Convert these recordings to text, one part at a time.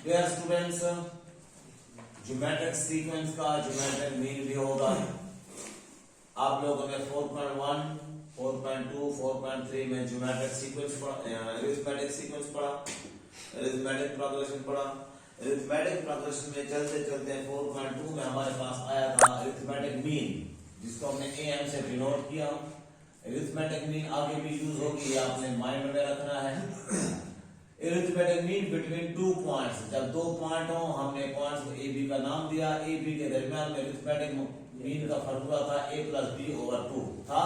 Dear students, geometric sequence का geometric mean भी होगा। आप लोगों ने 4.1, 4.2, 4.3 में ज्योमेट्रिक सीक्वेंस पढ़ा, अरिथमेटिक सीक्वेंस पढ़ा, अरिथमेटिक प्रोग्रेशन पढ़ा। अरिथमेटिक प्रोग्रेशन में चलते चलते 4.2 में हमारे पास आया था अरिथमेटिक मीन, जिसको हमने AM से डिनोट किया। अरिथमेटिक मीन आगे भी यूज होगी, आपने माइंड में रखना है। अरिथमेटिक मीन बिटवीन 2 पॉइंट्स, जब 2 पॉइंट हो, हमने पॉइंट्स को AB का नाम दिया। AB के दरमियान में अरिथमेटिक मीन का फॉर्मूला था A+B/2 था।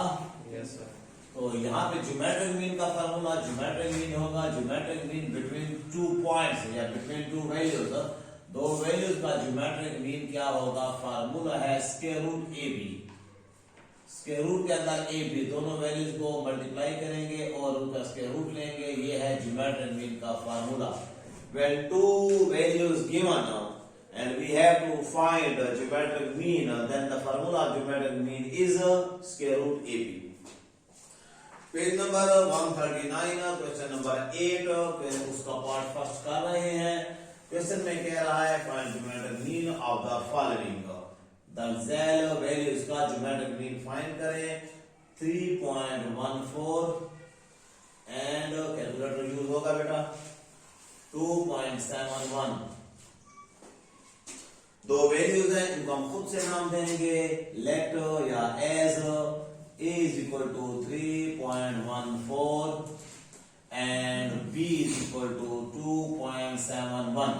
Yes sir. तो यहाँ पे ज्योमेट्रिक मीन का फॉर्मूला ज्योमेट्रिक मीन होगा ज्योमेट्रिक मीन बिटवीन 2 पॉइंट्स या बिटवीन 2 वैल्यूज। 2 वैल्यूज का ज्योमेट्रिक मीन क्या होगा? फॉर्मूला है square root AB। Square root के अंदर AB, दोनों वैल्यूज को मल्टीप्लाई करेंगे और उनका स्क्वायर रूट लेंगे। ये है ज्योमेट्रिक मीन का formula. When two values given and we have to find the geometric mean, then the formula of geometric mean is square root AB. Page number 139, question number 8, उसका part first कर रहे हैं। Question में कह रहा है find geometric mean of the following. The जेल values का ज्योमेट्रिक मीन फाइंड करें। 3.14 एंड कैलकुलेटर यूज होगा बेटा 2.71। दो वैल्यूज हैं, इनको हम खुद से नाम देंगे, लेट या as A is equal to 3.14 and B is equal to 2.71।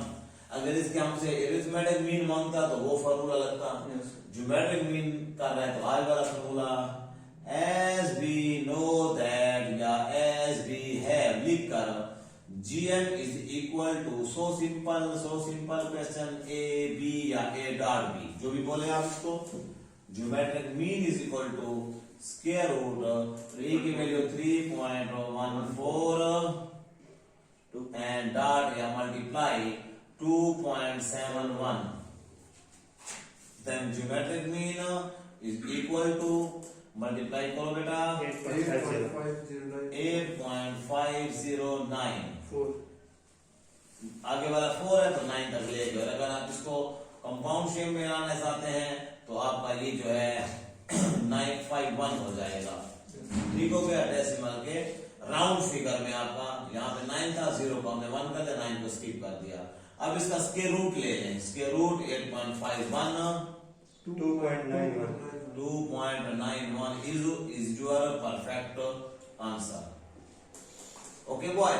अगर इसके हमसे अरिथमेटिक मीन मांगता तो वो फॉर्मूला लगता। ज्योमेट्रिक मीन कर रहा है तो आज वाला formula as we know that या as we have लिख कर GM is equal to so simple question A B या A dot B, जो भी बोले आप इसको। Geometric mean is equal to square root A की वैल्यू 3.14 एंड डॉट या multiply 2.71। Then geometric mean is equal to multiply करो बेटा 8.509। आगे वाला 4 है तो 9 तक ले जाओ। अगर आप इसको कंपाउंड शेप में लाना चाहते हैं तो आपका ये जो है 951 हो जाएगा। ठीक हो गया। डेसिमल के राउंड फिगर में आपका यहाँ पे 9 था, 0 को हमने 1 कर दिया, 9 को स्किप कर दिया। अब इसका स्क्वायर रूट ले लें। Square root 8.51 2.91 is your perfect answer। Okay boy.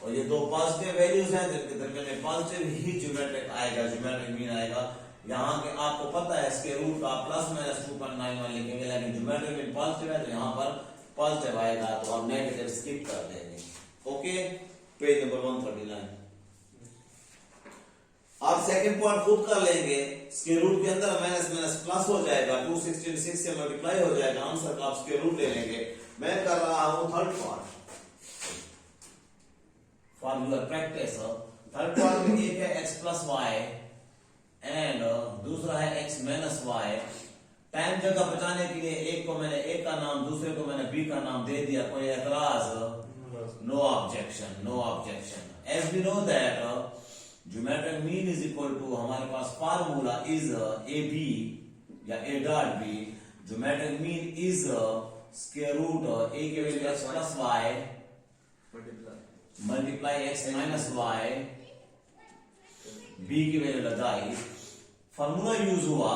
और ये दो पॉजिटिव वैल्यूज हैं, जिनके दरमियान में पॉजिटिव ही ज्योमेट्रिक आएगा, ज्योमेट्रिक मीन आएगा। यहाँ के आपको पता है स्क्वायर रूट का प्लस माइनस 2.91 लिखेंगे, लेकिन ज्योमेट्रिक मीन पॉजिटिव है तो यहाँ पर पॉजिटिव आएगा, तो हम नेगेटिव स्किप कर देंगे। Okay, page number 139। आप सेकंड पॉइंट खुद कर लेंगे। स्क्वायर रूट के अंदर माइनस माइनस प्लस हो जाएगा, 266 से मल्टीप्लाई हो जाएगा, आंसर का आप स्क्वायर रूट ले लेंगे। मैं कर रहा हूं third part for your practice. Third part में एक है x प्लस वाई एंड दूसरा है x माइनस वाई। टाइम जगह बचाने के लिए एक को मैंने A का नाम, दूसरे को मैंने B का नाम दे दिया। कोई एतराज? No objection, no objection. As we know that geometric mean is equal to, हमारे पास फार्मूला इज AB या A dot B। Geometric mean is square root A की value x plus Y multiply x minus Y, B की value लगाई, formula use हुआ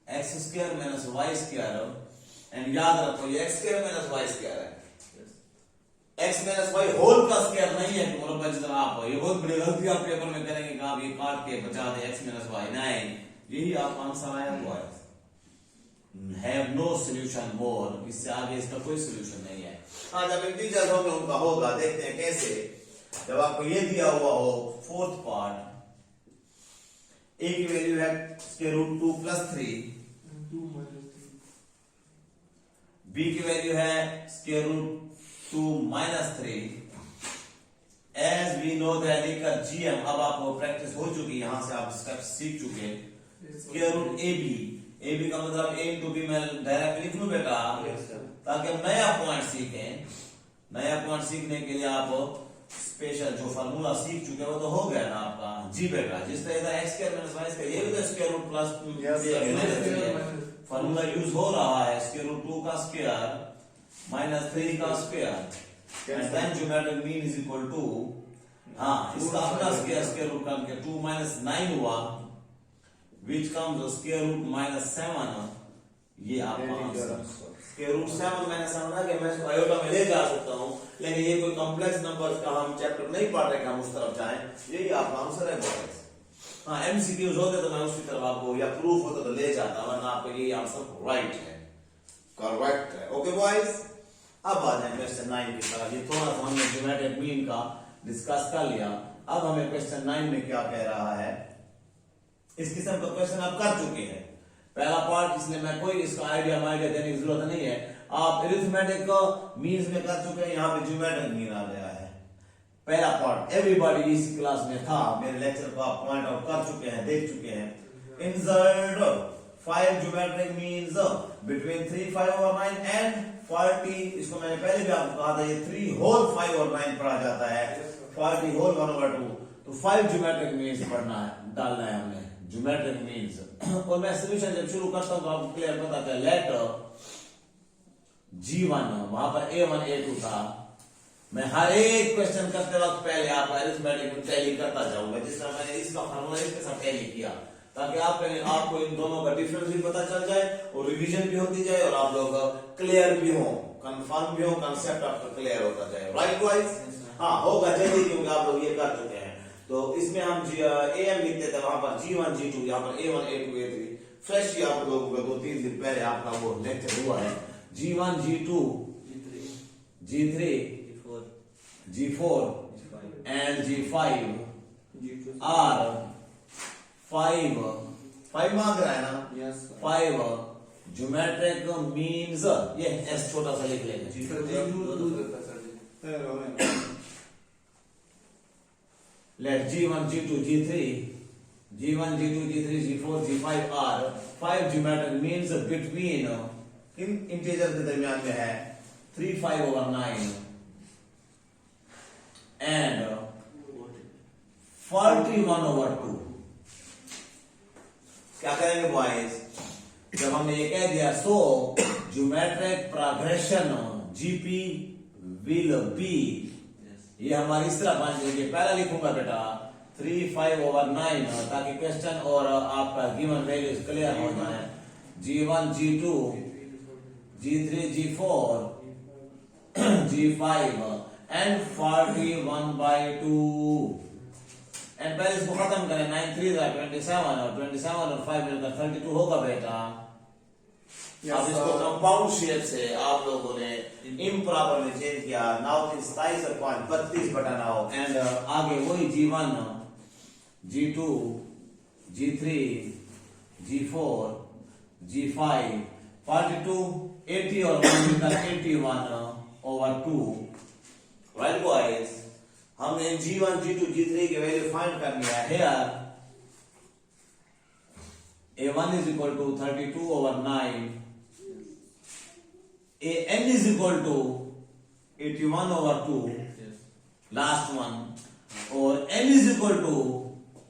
X square minus Y square. And याद रखो ये X square minus Y square है, X minus Y whole का square नहीं है। जितना आप ये बहुत बड़ी गलती आप पेपर में करेंगे कि आप ये काट के बचा दे एक्स माइनस वाई। नहीं, यही आपका आंसर आया हुआ है। हैव नो सोल्यूशन मोर, इससे आगे इसका कोई सोल्यूशन नहीं है। हाँ, जब इंटीजर होगा उनका होगा, देखते हैं कैसे। जब आपको ये दिया हुआ हो फोर्थ पार्ट, A की वैल्यू है स्क्वायर रूट 2 प्लस 3, B की वैल्यू है square root 2 minus 3। As we know that लेकर GM, अब आपको प्रैक्टिस हो चुकी, यहां से आप स्टेप सीख चुके। स्क्वायर रूट AB का मतलब A टू B मैं डायरेक्ट लिख लूं बेटा, ताकि हम नया पॉइंट सीखें। नया पॉइंट सीखने के लिए आप स्पेशल जो फार्मूला सीख चुके हो तो हो गया ना आपका जी बेटा। जिस तरह का X square minus Y square, ये भी तो square root plus formula use हो रहा है, स्क्वायर रूट 2 का स्क्वायर माइनस 3 का square and then geometric mean is equal to, हाँ इसका अपना स्क्वायर रूट करके 2 माइनस 9 हुआ which comes square root minus 7, ये आपका आंसर। स्क्वायर रूट 7 माइनस 7 आ गया, मैं इसको आयोटा में ले जा सकता हूं, लेकिन ये कोई कॉम्प्लेक्स नंबर्स का हम चैप्टर नहीं पढ़ रहे कि हम उस तरफ जाएं, यही आपका आंसर है बॉयज। हाँ एमसीक्यूज होते तो मैं उसी तरफ आपको, या प्रूफ होता तो ले जाता, वरना आपका ये आंसर राइट है, करेक्ट है। ओके बॉयज, अब आ जाए क्वेश्चन 9 की तरफ। ये थोड़ा सा हमने ज्योमेट्रिक मीन का डिस्कस कर लिया, अब हमें क्वेश्चन 9 में क्या कह रहा है। इस किस्म का क्वेश्चन आप कर चुके हैं पहला पार्ट, इसलिए मैं कोई इसका आइडिया देने की जरूरत नहीं है। आप अरिथमेटिक को मीन्स में कर चुके हैं, यहाँ पे ज्योमेट्रिक मीन आ गया है। पहला पार्ट एवरीबॉडी इस क्लास में था, मेरे लेक्चर को आप पॉइंट आउट कर चुके हैं, देख चुके हैं। इंसर्ट 5 ज्योमेट्रिक मीन्स बिटवीन 3, 5 और 9 एंड 40। इसको मैंने पहले भी आपको कहा था, ये 3 होल 5 और 9 पढ़ा जाता है, 40 होल 1/2। तो 5 ज्योमेट्रिक मीन्स पढ़ना है, डालना है हमने ज्योमेट्रिक मीन्स। और मैं सॉल्यूशन जब शुरू करता हूं तो आपको क्लियर पता है, लेट G1 वहां पर A1 A2 था। मैं हर एक क्वेश्चन करते वक्त पहले आप अरिथमेटिक में टैली करता जाऊंगा, जिस तरह मैंने इसका फार्मूला इसके साथ टैली किया, ताकि आपको इन दोनों का डिफरेंस भी पता चल जाए और रिवीजन भी होती जाए और आप लोग क्लियर भी हो, कंफर्म भी हो, कंसेप्ट आपका क्लियर होता जाए। Right wise? हाँ होगा जल्दी, क्योंकि आप लोग ये कर चुके हैं। तो इसमें हम AM लिखते थे, वहां पर G1 G2, यहाँ पर A1 A2 A3। फ्रेश ही आप लोगों का 2-3 दिन पहले आपका वो लेक्चर हुआ है। G1 G2 G3 G4 and G5 are 5 मांग रहा है ना? Yes, 5 ज्योमेट्रिक मीन्स, ये S छोटा सा लिख लेंगे। Let G1 G2 G3 G1 G2 G3 G4 G5 are 5 geometric means between in integer के दरमियान में है 3, 5 over 9 and 41 over 2। क्या करेंगे बॉयज, जब हमने ये कह दिया so geometric progression GP will be, ये हमारी इस तरह बन जाएगी। पहला लिखूंगा बेटा 3, 5 over 9, ताकि क्वेश्चन और आपका गिवन वैल्यूज क्लियर हो जाए। G1 G2 G3 G4 G5 and 41/2। And पहले इसको खत्म करें, 9 3 27 और 27 और 5 मिलकर 32 होगा बेटा। अब इसको कंपाउंड शेप से आप लोगों ने इम्प्रॉपर में चेंज किया, नाउ 27/32 एंड आगे वही G1 G2 G3 G4 G5 42 80 और 1 मिलकर 81/2। राइट बॉयज, हमने G1 G2 G3 की वैल्यू फाइंड करनी है। Here A1 is equal to 32/9, AN is equal to 81/2, last one, और N is equal to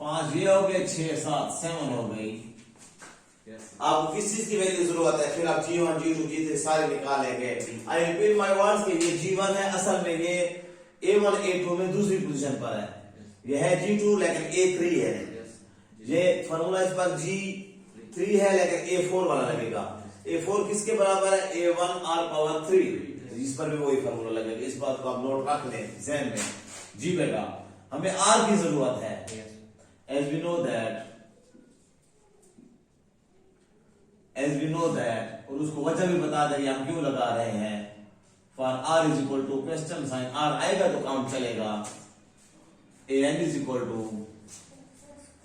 5, ये हो गए 6 7 7 हो गई। आपको किस चीज की वैल्यू जरूरत है, फिर आप G1 G2 G3 सारे निकालेंगे। आई रिपीट माय वर्ड्स कि ये G1 है, असल में ये A1 A2 में दूसरी पोजीशन पर है, ये है G2 लेकिन A3 है। ये फार्मूला इस पर G3 है लेकिन A4 वाला लगेगा। A4 किसके बराबर है, A1 R⁻3, इस पर भी वही फार्मूला लगेगा। इस बात को आप नोट रख लें ज़हन में। जी बेटा, हमें R की जरूरत है, as we know that, और उसको वजह भी बता दें हम क्यों लगा रहे हैं। For R is equal to question sign R आएगा तो काउंट चलेगा। AN is equal to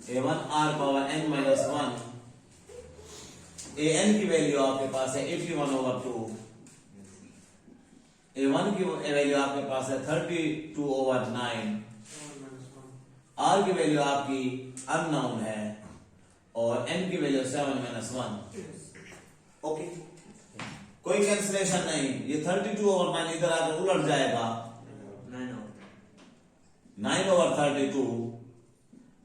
A1 R⁻n-1। AN की वैल्यू आपके पास है 81/2, A1 की वैल्यू आपके पास है 32/9, R की वैल्यू आपकी अननोन है और N की वैल्यू 7-1। ओके, कोई कैंसिलेशन नहीं, ये 32/9 इधर आकर उलट जाएगा, 9/32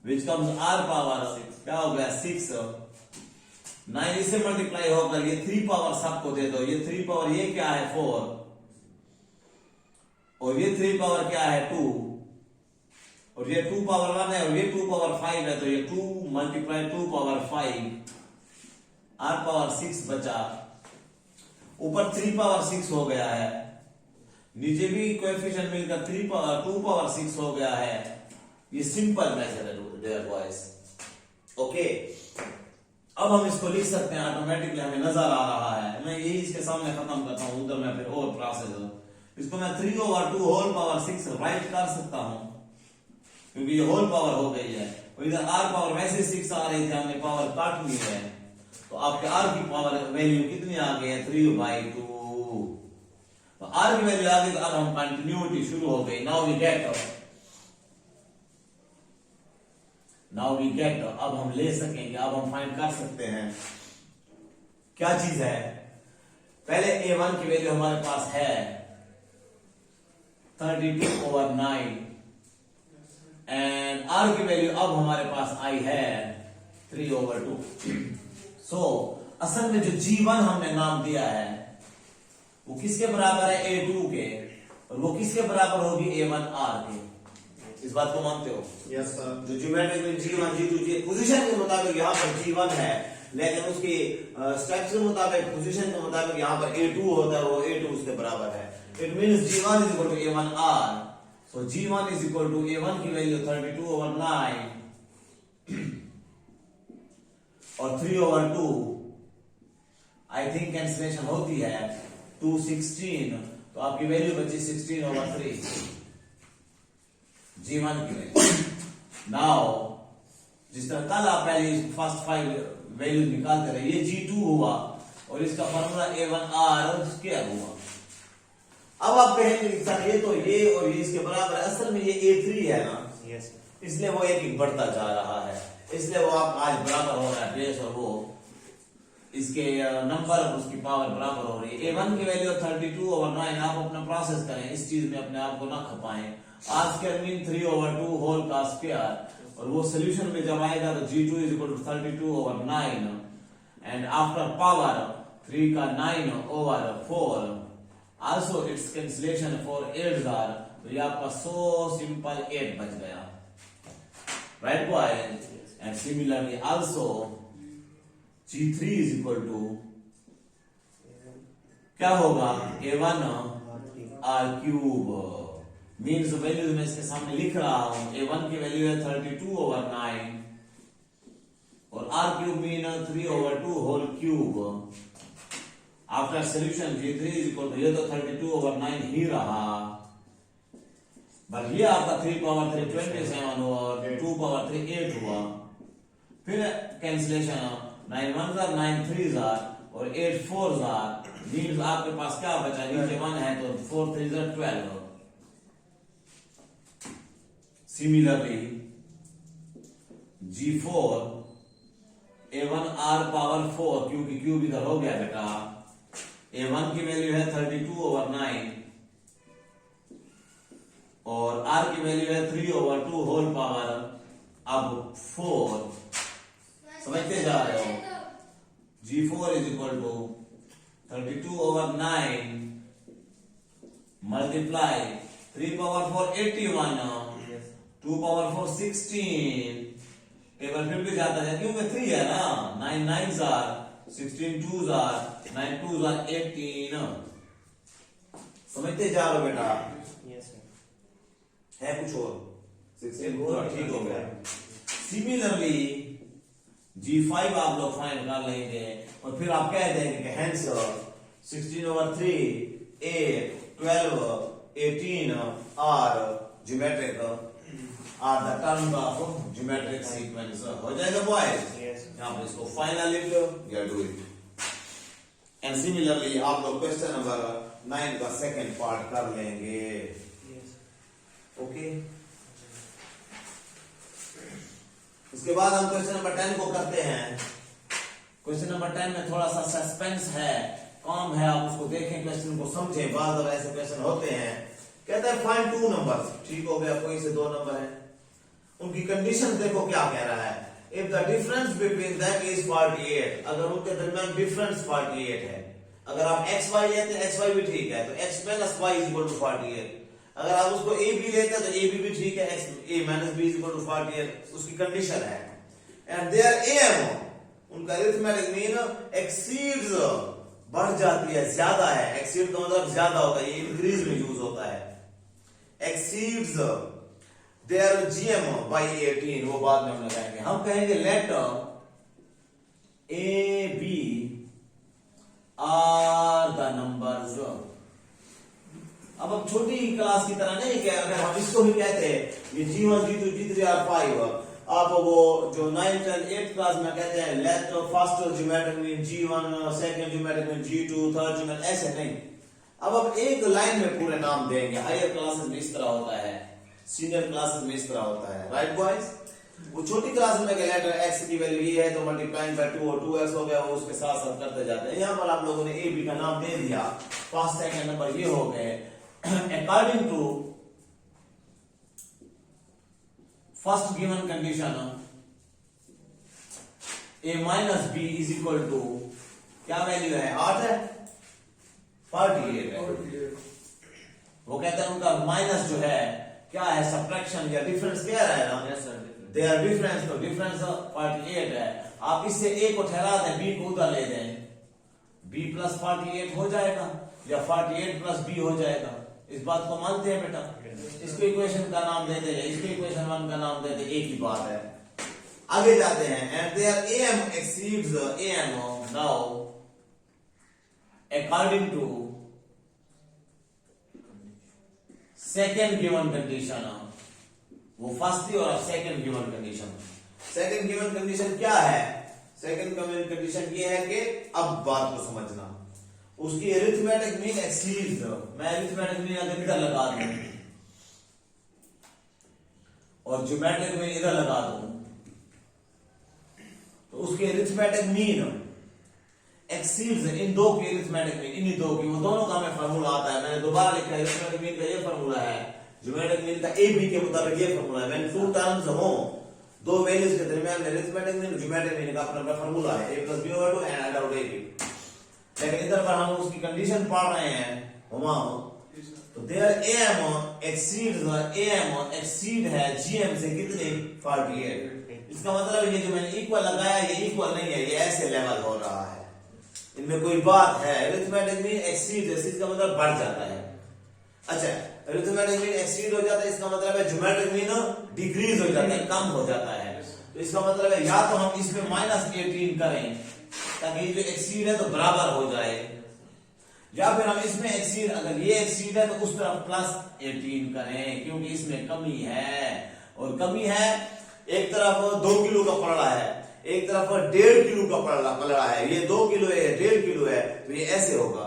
which comes r पावर क्या हो गया 6। 9 इससे मल्टीप्लाई होकर ये 3 पावर सबको दे दो, ये 3 पावर ये क्या है 4 और ये 3 पावर क्या है 2 और ये 2 पावर 1 है और ये 2 पावर 5 है, तो ये 2 मल्टीप्लाई 2 पावर 5 r पावर 6 बचा, ऊपर 3 पावर 6 हो गया है, नीचे भी कोएफिशिएंट मिलकर 2 पावर 6 हो गया है। ये सिंपल मेथड है डियर बॉयज। ओके, अब हम इसको लिख सकते हैं ऑटोमेटिकली, हमें नजर आ रहा है। मैं यही इसके सामने खत्म करता हूं, उधर मैं फिर और प्रोसेस इसको मैं 3/2 होल पावर 6 राइट कर सकता हूं क्योंकि ये होल पावर हो गई है और इधर r पावर वैसे 6 आ रही थी, हमने पावर काट ली है, तो आपके r की पावर वैल्यू कितनी आ गई है 3/2। तो r की वैल्यू आ गई, तो अब हम कंटिन्यूटी शुरू हो गई। नाउ वी गेट अब हम ले सकेंगे, अब हम फाइंड कर सकते हैं क्या चीज है। पहले a1 की वैल्यू हमारे पास है 32/9 एंड r की वैल्यू अब हमारे पास आई है 3/2। सो असल में जो g1 हमने नाम दिया है वो किसके बराबर है a2 के, और वो किसके बराबर होगी a1 r के। इस बात को मानते हो? Yes sir. जो ज्योमेट्रिक में g1 g2 जी पोजीशन के मुताबिक यहाँ पर g1 है, लेकिन उसकी स्टेप्स के मुताबिक पोजीशन के मुताबिक यहाँ पर a2 होता है, वो a2 उसके बराबर है। It means g1 is equal to a1 r। So g1 is equal to a1 की वैल्यू 32/9 और 3/2 आई थिंक कैंसिलेशन होती है 2 16, तो आपकी वैल्यू बची 16/3 g1 की वैल्यू। नाउ जिस तरह कल आप पहले फर्स्ट 5 वैल्यूज निकालते रहे, ये g2 हुआ और इसका फॉर्मूला a1 r स्क्वायर हुआ। अब आप कहेंगे सर ये तो ये और ये इसके बराबर है, असल में ये a3 है ना, यस, इसलिए वो एक बढ़ता जा रहा है, इसलिए वो आप आज बराबर हो रहा है बेस और वो इसके नंबर और उसकी पावर बराबर हो रही है। a1 की वैल्यू 32/9। आप अपना प्रोसेस करें, इस चीज में अपने आप को ना खपाएं। r स्क्वायर मीन 3/2 होल का स्क्वायर, और वो सोल्यूशन में जब आएगा तो g2 is equal to 32/9 and after power 3 का 9/4। Also its cancellation for 8s are, तो ये आपका so simple 8 बच गया, right boys? And similarly also g3 is equal to क्या होगा a1 r cube means values मैं इसके सामने लिख रहा हूं। a1 की वैल्यू है 32/9 और r cube mean 3/2 whole cube. After solution g3 is equal to ये तो 32/9 ही रहा, बट ये आपका 3/3 27 और 2/3 8 हुआ। फिर cancellation 9 1s are 9 3s are और 8 4s are, मींस आपके पास क्या बचा, नीचे 1 है तो 4 3s are 12। Similarly g4 a1 r power 4, क्योंकि क्यूब इधर हो गया बेटा, a1 की वैल्यू है 32/9 और r की वैल्यू है 3/2 होल पावर अब 4। समझते जा रहे हो? g4 is equal to 32/9 multiply 3/4 81 2/4 16। Table फिर भी जाता है क्योंकि 3 है ना, 9 9s are 16 2s are 9 2s are 18। समझते जा रहे हो बेटा? यस है कुछ और 16 पूरा ठीक हो गया। सिमिलरली g5 आप लोग फाइंड कर लेंगे और फिर आप कह देंगे कि hence 16/3 8 12 18 are geometric are the terms of geometric sequence। हो जाएगा बॉयज? यस। यहाँ पर इसको फाइनल लिख लो या डू इट। एंड सिमिलरली आप लोग क्वेश्चन नंबर 9 का सेकंड पार्ट कर लेंगे। ओके, उसके बाद हम क्वेश्चन नंबर 10 को करते हैं। क्वेश्चन नंबर 10 में थोड़ा सा सस्पेंस है, काम है, आप उसको देखें, क्वेश्चन को समझें। बाद ऐसे क्वेश्चन होते हैं कहता है फाइंड टू नंबर्स, ठीक हो गया, कोई से दो नंबर है, उनकी कंडीशन देखो क्या कह रहा है। If the difference between them is 48, अगर उनके दरमियान डिफरेंस 48 है, अगर आप एक्स वाई लेते हैं, एक्स वाई भी ठीक है, तो X minus Y is equal to 48। अगर आप उसको ए बी लेते हैं तो ए बी भी ठीक है, X A minus B is equal to 48, उसकी कंडीशन है। एंड देयर एम, उनका अरिथमेटिक मीन एक्सीड्स, बढ़ जाती है, ज्यादा है, एक्सीड का मतलब ज्यादा होता है, ये इंक्रीज में यूज होता है, एक्सीड्स देयर जीएम बाय 18, वो बाद में हम लगाएंगे। हम कहेंगे let A B are the numbers. अब हम छोटी क्लास की तरह नहीं कह, अगर हम इसको भी कहते हैं ये G1 G2 G3 और 5, आप वो जो 9th and 8th क्लास में कहते हैं let first geometric mean G1, second geometric mean G2, third geometric, ऐसे नहीं। अब एक लाइन में पूरे नाम देंगे। हायर क्लासेस में इस तरह होता है, सीनियर क्लासेस में इस तरह होता है, राइट बॉयज। वो छोटी क्लास में लेटर x की वैल्यू ये है तो मल्टीप्लाइंग बाय 2 और 2x हो गया, वो उसके साथ साथ करते जाते हैं। यहाँ पर आप लोगों ने ए बी का नाम दे दिया, फर्स्ट सेकंड नंबर ये हो गए। According to first given condition a minus B is equal to क्या वैल्यू है, 8 है, 48 है। वो कहते हैं उनका माइनस जो है क्या है, सब्ट्रैक्शन या डिफरेंस क्या है ना, दे आर डिफरेंस, तो डिफरेंस 48 है। आप इससे a को ठहरा दें, b को उधर ले दें, b प्लस 48 हो जाएगा या 48 प्लस b हो जाएगा। इस बात को मानते हैं बेटा? इसको इक्वेशन का नाम दे दे, इसको इक्वेशन 1 का नाम दे दे, एक ही बात है। आगे जाते हैं, and their am exceeds am now according to second given condition, वो फर्स्ट थी और अब second given condition. Second given condition क्या है? सेकेंड गिवन कंडीशन ये है कि अब बात को समझना, उसकी अरिथमेटिक मीन एक्सीड्स, मैं अरिथमेटिक मीन अगर इधर लगा दूं और ज्योमेट्रिक मीन इधर लगा दूं तो उसकी अरिथमेटिक मीन एक्सीड्स, इन दो की अरिथमेटिक मीन, इन्हीं दो की, वो दोनों का हमें फार्मूला आता है, मैंने दोबारा लिखा है। अरिथमेटिक मीन का ये फार्मूला है, ज्योमेट्रिक मीन का ए बी के मुताबिक ये फार्मूला है। व्हेन टू टर्म्स हो, दो वैल्यूज के दरमियान में अरिथमेटिक मीन ज्योमेट्रिक मीन का अपना फार्मूला है, a + b / 2 and out a b। लेकिन इधर पर हम उसकी कंडीशन पढ़ रहे हैं हुआ, तो देयर am एक्सीड है gm से कितने, 48। इसका मतलब ये जो मैंने इक्वल लगाया ये इक्वल नहीं है, ये ऐसे लेवल हो रहा है, इनमें कोई बात है। अरिथमेटिक मीन एक्सीड, इसका मतलब बढ़ जाता है। अच्छा, अरिथमेटिक मीन एक्सीड हो जाता है, इसका मतलब है ज्योमेट्रिक मीन डिक्रीज हो जाता है, कम हो जाता है। तो इसका मतलब है या तो हम इसमें -18 करें ताकि ये जो एक्सीड है तो बराबर हो जाए, या फिर हम इसमें एक्सीड, अगर ये एक्सीड है तो उस तरफ +18 करें, क्योंकि इसमें कमी है। और कमी है, एक तरफ 2 किलो का पड़ रहा है, एक तरफ 1.5 किलो का पड़ रहा है, ये 2 किलो है, 1.5 किलो है, तो ये ऐसे होगा।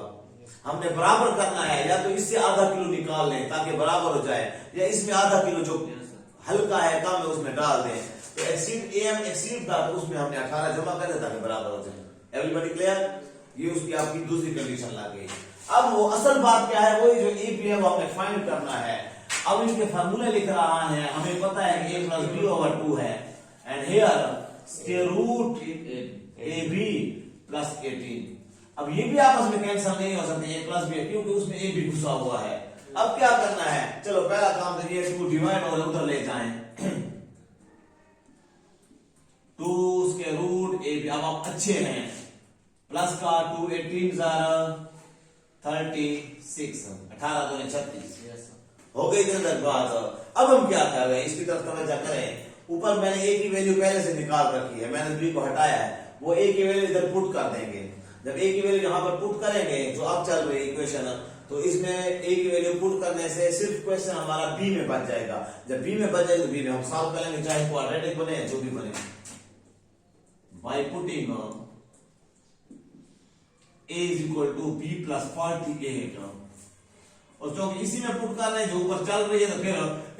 हमने बराबर करना है, या तो इससे आधा किलो निकाल लें ताकि बराबर हो जाए, या इसमें आधा किलो जो हल्का है कम है उसमें डाल दें। तो एक्सीड am एक्सीड था तो उसमें हमने 18 जमा कर दें ताकि बराबर हो जाए। Everybody clear? ये उसकी आपकी दूसरी कंडीशन ला गई। अब वो असल बात क्या है, वही जो ए बी है वो हमने फाइंड करना है। अब इसके फार्मूले लिख रहा है, हमें पता है कि a + b/2 है, and here square root ab + 18। अब ये भी आपस में कैंसिल नहीं हो सकते, a + b, क्योंकि उसमें a भी घुसा हुआ है। अब क्या करना है, चलो पहला काम तो ये 2 डिवाइड और उधर ले जाएं, 2 स्क्वायर रूट ab। अब आप अच्छे हैं, प्लस का 2 18 36, 18 दूनी 36 हो गई इधर बात। अब हम क्या कर रहे हैं, इसकी तरफ तवज्जो करें। ऊपर मैंने a की वैल्यू पहले से निकाल रखी है, मैंने b को हटाया है, वो a की वैल्यू इधर पुट कर देंगे। जब a की वैल्यू यहां पर पुट करेंगे जो अब चल रही है इक्वेशन, तो इसमें a की वैल्यू पुट करने से सिर्फ क्वेश्चन हमारा b में बच जाएगा। जब b में बच जाएगा तो b में हम सॉल्व करेंगे, चाहे क्वाड्रेटिक बने जो भी बने, बाय पुटिंग a = b + 48। और क्योंकि इसी में पुट कर रहे हैं जो ऊपर चल रही है, तो फिर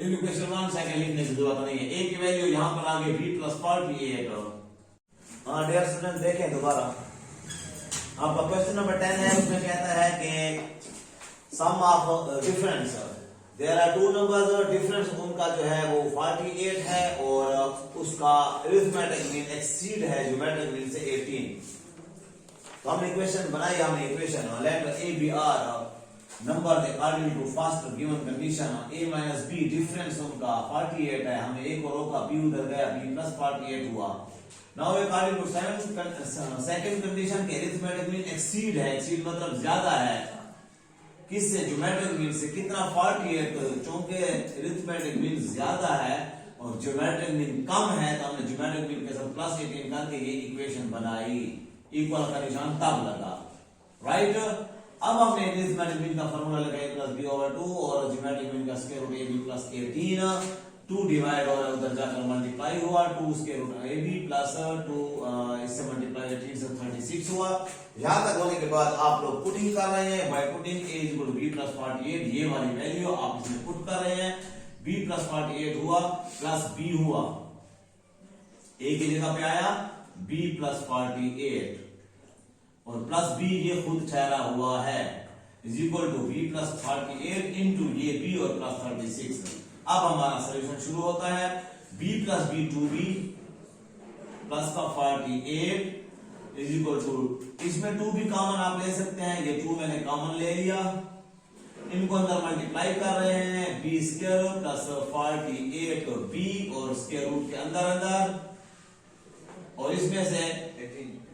इक्वेशन 1 सेकंड लिखने की जरूरत नहीं है। a की वैल्यू यहां पर आगे b + 48। हाँ डियर स्टूडेंट, देखें दोबारा, आपका क्वेश्चन नंबर 10 है, उसमें कहता है कि sum of difference there are two numbers, difference उनका जो है वो 48 है और उसका अरिथमेटिक मीन एक्सीड है ज्योमेट्रिक मीन से 18। तो हमने इक्वेशन बनाई, हमने equation let A B are number according to first given condition a minus b, difference उनका 48 है, हमने a को रोका, b उधर गया, b प्लस 48 हुआ। Now according to second condition के अरिथमेटिक मीन एक्सीड है, एक्सीड मतलब ज्यादा है, किससे? ज्योमेट्रिक मीन से। कितना? 48, चूंकि अरिथमेटिक मीन ज्यादा है और ज्योमेट्रिक मीन कम है तो हमने ज्योमेट्रिक मीन के साथ प्लस 18 करके ये इक्वेशन बनाई, इक्वल का निशान तब लगा, राइट। अब हमने अरिथमेटिक मीन का फार्मूला लगाया प्लस b ओवर 2 और ज्योमेट्रिक मीन का square root ab plus 18, 2 divide और उधर जाकर मल्टीप्लाई हुआ, 2 स्क्वायर रूट ab प्लस 2 इससे मल्टीप्लाई 18 से 36 हुआ। यहां तक होने के बाद आप लोग पुटिंग कर रहे हैं, by putting a equal to b plus 48, ये वाली वैल्यू आप इसमें पुट कर रहे हैं, b प्लस 48 हुआ प्लस b हुआ, a की जगह पे आया b प्लस 48 और प्लस b ये खुद ठहरा हुआ है is equal to b plus 48 into ये b और प्लस 36। अब हमारा सोल्यूशन शुरू होता है, b plus b 2b plus का 48 इज इक्वल टू, इसमें 2b कॉमन आप ले सकते हैं, ये 2 मैंने कॉमन ले लिया, इनको अंदर मल्टीप्लाई कर रहे हैं, b स्क्वायर प्लस 48b और स्क्वायर रूट के अंदर अंदर, और इसमें से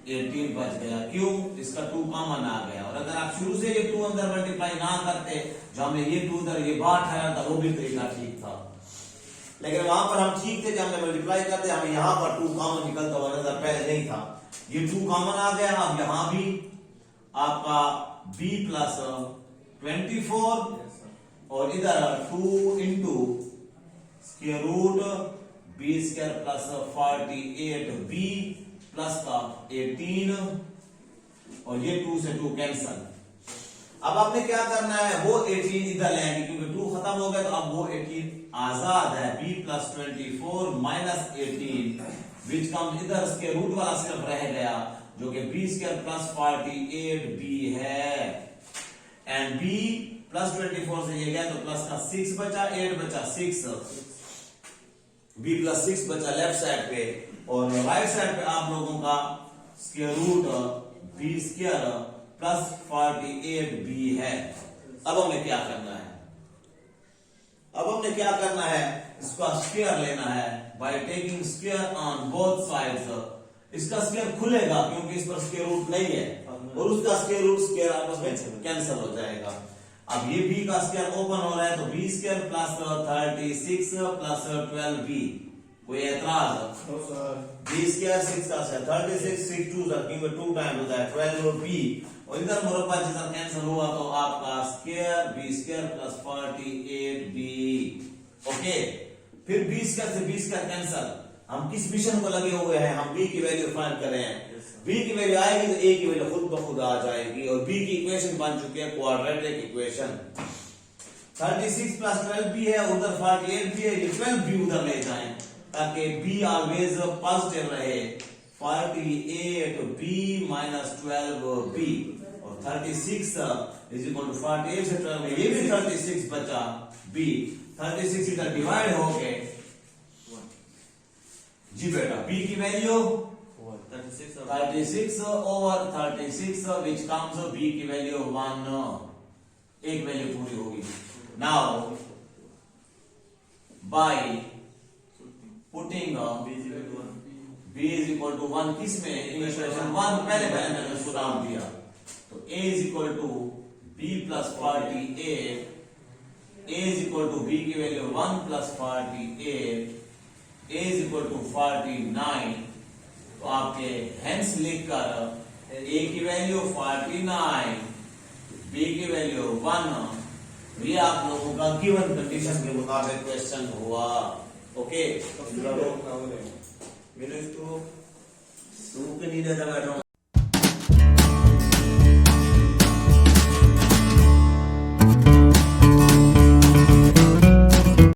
18 बच गया, क्यों? इसका 2 कॉमन आ गया। और अगर आप शुरू से ये 2 अंदर मल्टीप्लाई ना करते, जो हमने ये 2 उधर ये बाहर ठहरा था, वो भी तरीका ठीक था, लेकिन वहां पर हम ठीक थे, जब हमने मल्टीप्लाई करते हमें यहां पर 2 कॉमन निकलता हुआ नजर पहले नहीं था, ये 2 कॉमन आ गया। अब यहां भी आपका b प्लस 24 और इधर 2 into square root b square plus 48b plus का 18 और ये 2 से 2 कैंसल। अब आपने क्या करना है, वो 18 इधर ले आएंगे क्योंकि 2 खत्म हो गया, तो अब वो 18 आजाद है, b प्लस 24 माइनस 18 विच कम इधर स्क्वायर रूट वाला सिर्फ रह गया जो कि b स्क्वायर प्लस 48b है, एंड b प्लस 24 से ये गया तो प्लस का 6 बचा, 8 बचा 6, b प्लस 6 बचा लेफ्ट साइड पे, और राइट साइड पे आप लोगों का square root b square plus 48b है। अब हमें क्या करना है, अब हमने क्या करना है, इसका स्क्वायर लेना है by taking square on both sides. इसका स्क्वायर खुलेगा क्योंकि इस पर स्क्वायर रूट नहीं है, और उसका स्क्वायर रूट स्क्वायर आपस में कैंसिल हो जाएगा। अब ये b का स्क्वायर ओपन हो रहा है तो b square plus 36 plus 12b, कोई एतराज? b स्क्वायर 6 का स्क्वायर 36, 6 2 क्योंकि 2 टाइम होता है 12b, और इधर मुरब्बा जिधर कैंसिल हुआ तो आपका square b square plus 48b। Okay, फिर b स्क्वायर से b स्क्वायर कैंसिल, हम किस मिशन को लगे हुए हैं, हम b की वैल्यू फाइंड कर रहे हैं, b की वैल्यू आएगी तो a की वैल्यू खुद ब खुद आ जाएगी, और b की इक्वेशन बन चुकी है क्वाड्रेटिक इक्वेशन। 36 प्लस 12b है, उधर 48b है, ये 12b उधर ले जाएं ताकि b ऑलवेज पॉजिटिव रहे, 48b माइनस 12b और 36 इज इक्वल टू 48 से 12, ये भी 36 बचा, b 36 इधर डिवाइड हो गए जी बेटा, b की value 36 over 36 which comes b की वैल्यू 1, एक वैल्यू पूरी होगी। Now by putting b is equal to 1 किस में, इक्वेशन 1 पहले मैंने उसको नाम दिया, तो a is equal to b plus 48, a is equal to b की value 1 plus 48, a is equal to 49, तो आपके हेंस लिखकर a की वैल्यू 49, b की वैल्यू 1, ये आप लोगों का गिवन कंडीशन के मुताबिक क्वेश्चन हुआ। ओके,